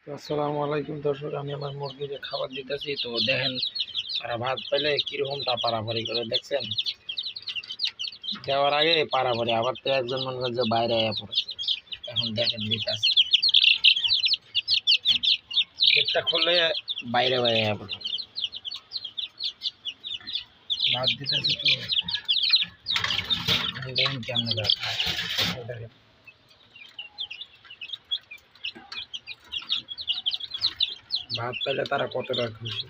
তো আসসালামু আলাইকুম দর্শক, আমি আমার মুরগিকে খাবার দিতেছি। তো দেখেন তারা ভাত পেলে কীরকমটা পারাপারি করে, দেখছেন? দেওয়ার আগে পারাপারি, আবার তো একজন মনে করে যে বাইরে আয়া পড়ে। এখন দেখেন দিতেছে, গেটটা খুললে বাইরে বাইরে আয়া পড়ে ভাত দিতেছি। তো দেখেন কেমন খায়, দেখেন ভাত পেলে তারা কতটা খুশি,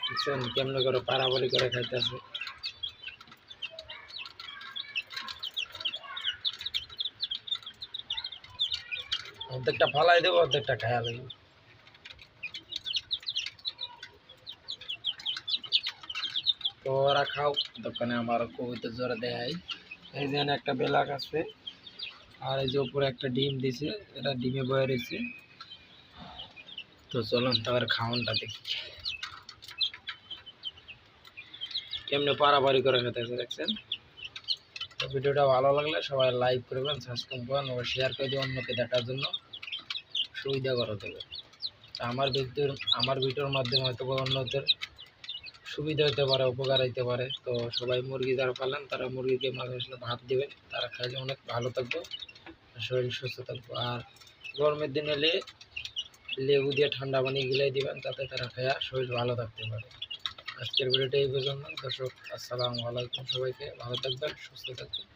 বুঝছেন? কেমন করে পারাপারি করে খাইতেছে। অর্ধেকটা ফালাই দেবো, অর্ধেকটা খায়া লাগবে। তো ওরা খাও, দোকানে আমার কবিতা জোরে দেয়। এই যে একটা বেলাক আছে, আর এই যে উপরে একটা ডিম দিছে, এটা ডিমে বয়ে রয়েছে। তো চলুন তারপরে খাওয়ানটা দেখি কেমনে পারাপারি করে খেতেছে, দেখছেন? তো ভিডিওটা ভালো লাগলে সবাই লাইক করবেন, সাবস্ক্রাইব করবেন ও শেয়ার করে দিয়ে অন্যকে দেখার জন্য সুবিধা করে দেবে। আমার ভিডিওর মাধ্যমে হয়তো অন্যদের সুবিধা হতে পারে, উপকার হইতে পারে। তো সবাই মুরগি যারা পালেন তারা মুরগিকে মাঝে মাঝে ভাত দিবেন, তারা খাইলে অনেক ভালো থাকবে, শরীর সুস্থ থাকবে। আর গরমের দিনে লেবু দিয়ে ঠান্ডা পানি গিলাই দিবেন, তাতে তারা খায়া শরীর ভালো থাকতে পারে। আজকের ভিডিওটা এই পর্যন্ত দর্শক। আসসালামু আলাইকুম, সবাইকে ভালো থাকবেন, সুস্থ থাকবেন।